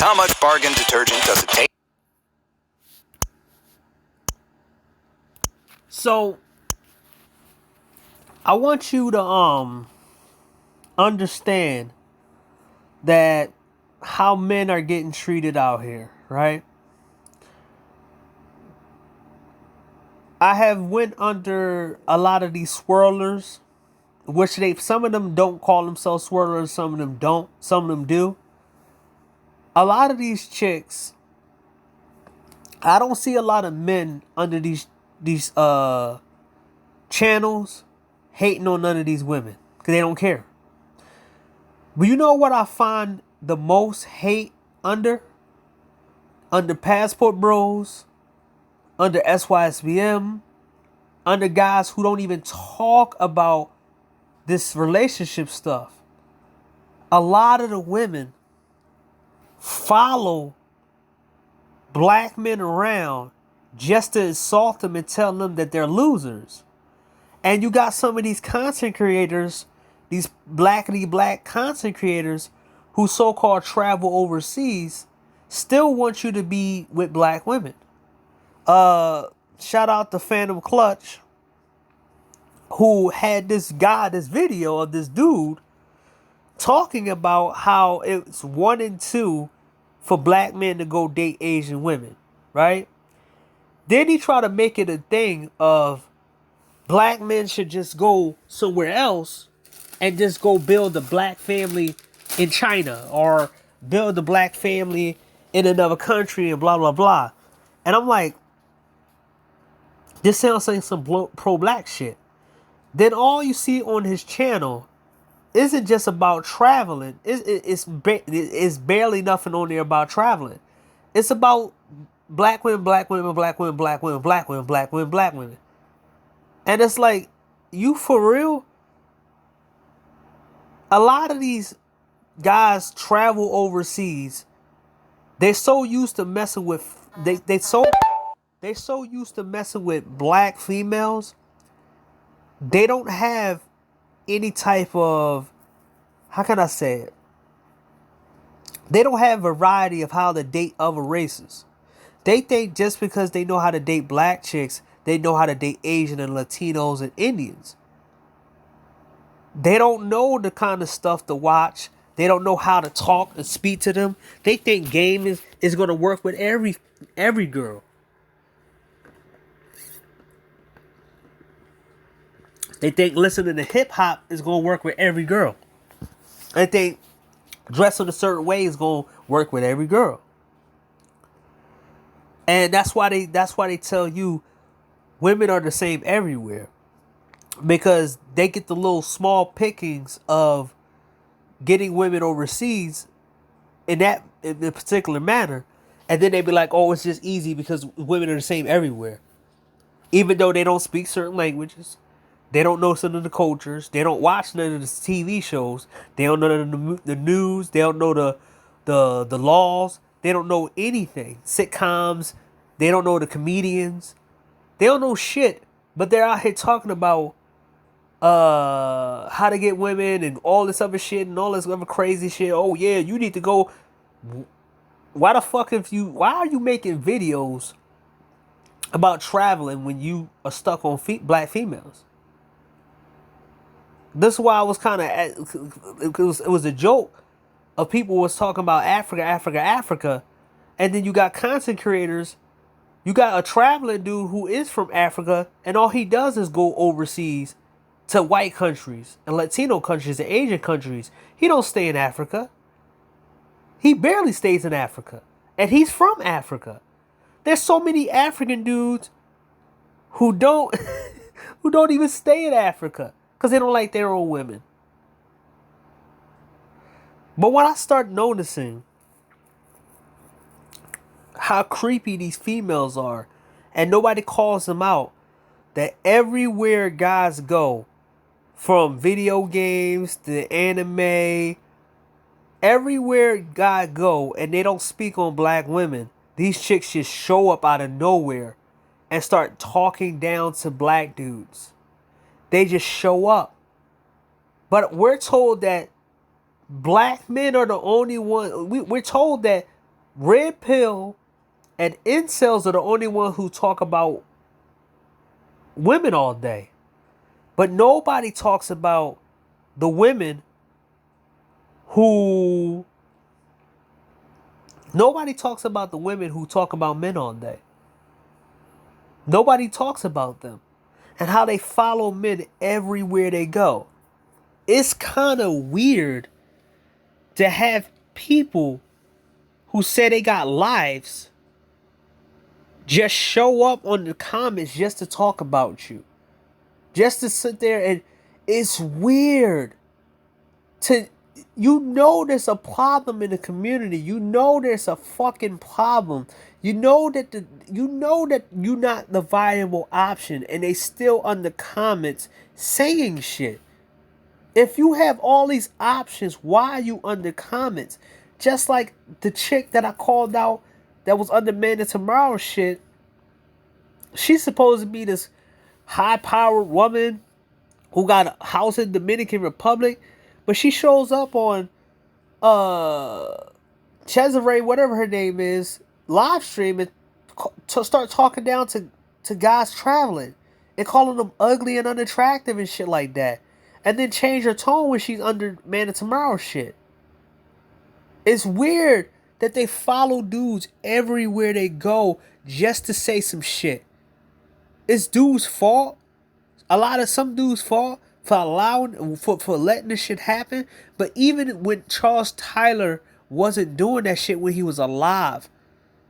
How much bargain detergent does it take? So I want you to understand that how men are getting treated out here, right? I have went under a lot of these swirlers, which some of them don't call themselves swirlers, some of them don't, some of them do. A lot of these chicks, I don't see a lot of men under these channels hating on none of these women because they don't care. But you know what I find the most hate under? Under Passport Bros, under SYSBM, under guys who don't even talk about this relationship stuff. A lot of the women follow black men around just to insult them and tell them that they're losers. And you got some of these content creators, these blackity black content creators who so-called travel overseas, still want you to be with black women. Shout out to Phantom Clutch, who had this video of this dude talking about how it's 1 and 2 for black men to go date Asian women, right? Then he tried to make it a thing of black men should just go somewhere else and just go build a black family in China or build a black family in another country and blah, blah, blah. And I'm like, this sounds like some pro-black shit. Then all you see on his channel isn't just about traveling. It's barely nothing on there about traveling. It's about black women, black women, black women, black women, black women, black women, black women. And it's like, you for real? A lot of these guys travel overseas. They're so used to messing with they so used to messing with black females. They don't have any type of, how can I say it? They don't have variety of how to date other races. They think just because they know how to date black chicks, they know how to date Asian and Latinos and Indians. They don't know the kind of stuff to watch. They don't know how to talk and speak to them. They think game is going to work with every girl. They think listening to hip hop is going to work with every girl. They think dressing a certain way is going to work with every girl. And that's why they tell you women are the same everywhere. Because they get the little small pickings of getting women overseas in a particular manner. And then they be like, oh, it's just easy because women are the same everywhere. Even though they don't speak certain languages. They don't know some of the cultures. They don't watch none of the TV shows. They don't know the news. They don't know the laws. They don't know anything. Sitcoms. They don't know the comedians. They don't know shit. But they're out here talking about how to get women and all this other shit and all this other crazy shit. Oh yeah, you need to go. Why are you making videos about traveling when you are stuck on black females? This is why I was kind of, it was a joke of people was talking about Africa. And then you got content creators. You got a traveling dude who is from Africa. And all he does is go overseas to white countries and Latino countries and Asian countries. He don't stay in Africa. He barely stays in Africa. And he's from Africa. There's so many African dudes who don't who don't even stay in Africa. Because they don't like their own women. But when I start noticing how creepy these females are, and nobody calls them out, that everywhere guys go, from video games to anime, everywhere guys go and they don't speak on black women, these chicks just show up out of nowhere and start talking down to black dudes. They just show up. But we're told that black men are the only one. We're told that Red pill and incels are the only one who talk about women all day. But nobody talks about the women who nobody talks about the women who talk about men all day. Nobody talks about them and how they follow men everywhere they go. It's kind of weird to have people who say they got lives just show up on the comments just to talk about you. Just to sit there, and it's weird to, there's a problem in the community. There's a fucking problem. You know that you're not the viable option, and they still on the comments saying shit. If you have all these options, why are you under comments? Just like the chick that I called out that was under Man of Tomorrow shit. She's supposed to be this high-powered woman who got a house in Dominican Republic, but she shows up on Cesare, whatever her name is, live stream and start talking down to guys traveling and calling them ugly and unattractive and shit like that. And then change her tone when she's under Man of Tomorrow shit. It's weird that they follow dudes everywhere they go just to say some shit. It's dudes' fault. Some dudes' fault for allowing, for letting this shit happen. But even when Charles Tyler wasn't doing that shit when he was alive,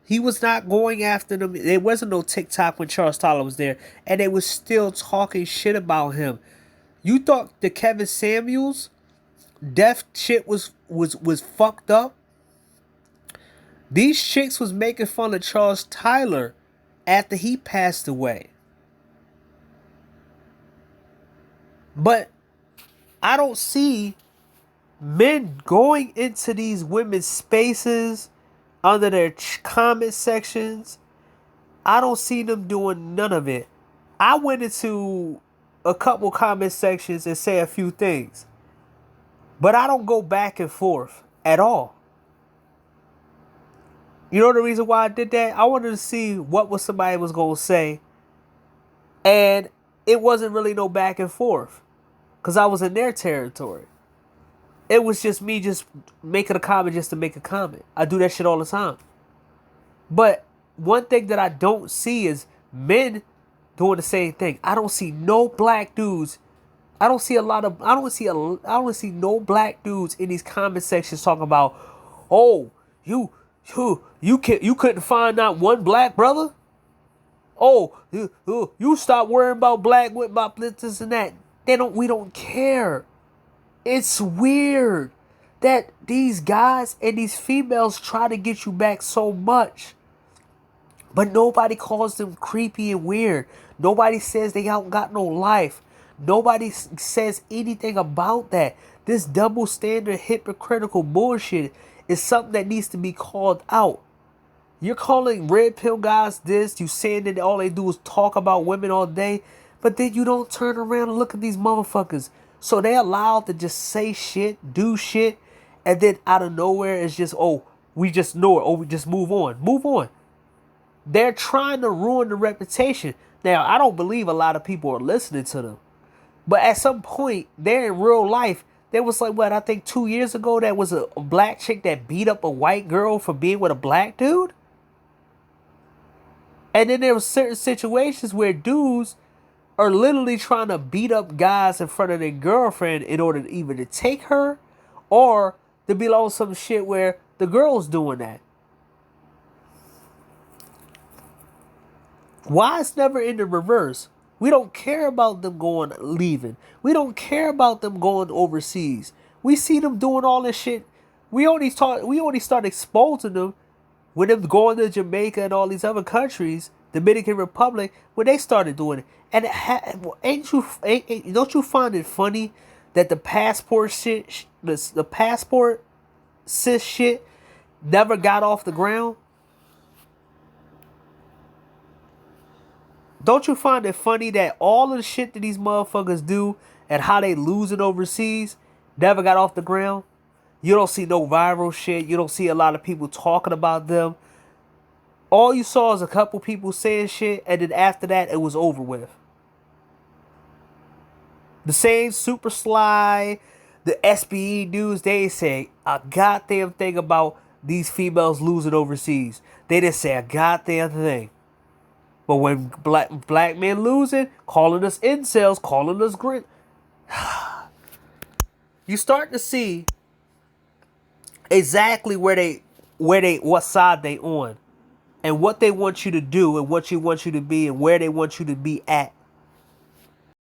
he was not going after them. There wasn't no TikTok when Charles Tyler was there, and they was still talking shit about him. You thought the Kevin Samuels death shit was fucked up? These chicks was making fun of Charles Tyler after he passed away. But I don't see men going into these women's spaces under their comment sections. I don't see them doing none of it. I went into a couple comment sections and say a few things, but I don't go back and forth at all. You know the reason why I did that? I wanted to see what somebody was going to say, and it wasn't really no back and forth because I was in their territory. It was just me just making a comment just to make a comment. I do that shit all the time. But one thing that I don't see is men doing the same thing. I don't see no black dudes. I don't see no black dudes in these comment sections talking about, oh, you couldn't find not one black brother. Oh, you stop worrying about black with about this and that. We don't care. It's weird that these guys and these females try to get you back so much, but nobody calls them creepy and weird. Nobody says they don't got no life. Nobody says anything about that. This double standard, hypocritical bullshit is something that needs to be called out. You're calling red pill guys this. You saying that all they do is talk about women all day, but then you don't turn around and look at these motherfuckers. So they're allowed to just say shit, do shit, and then out of nowhere it's just, oh, we just know it. Oh, we just move on. Move on. They're trying to ruin the reputation. Now, I don't believe a lot of people are listening to them. But at some point, they're in real life. There was like, I think 2 years ago, that was a black chick that beat up a white girl for being with a black dude. And then there were certain situations where dudes are literally trying to beat up guys in front of their girlfriend in order to either to take her or to be on some shit where the girl's doing that. Why it's never in the reverse? We don't care about them leaving. We don't care about them going overseas. We see them doing all this shit. We only start exposing them when them going to Jamaica and all these other countries, Dominican Republic, when they started doing it. And don't you find it funny that the passport shit, the passport cis shit, never got off the ground? Don't you find it funny that all of the shit that these motherfuckers do and how they losing overseas never got off the ground? You don't see no viral shit. You don't see a lot of people talking about them. All you saw is a couple people saying shit, and then after that, it was over with. The same Super Sly, the SBE dudes, they say a goddamn thing about these females losing overseas. They didn't say a goddamn thing. But when black men losing, calling us incels, calling us grit, you start to see exactly what side they on, and what they want you to do, and what you want you to be, and where they want you to be at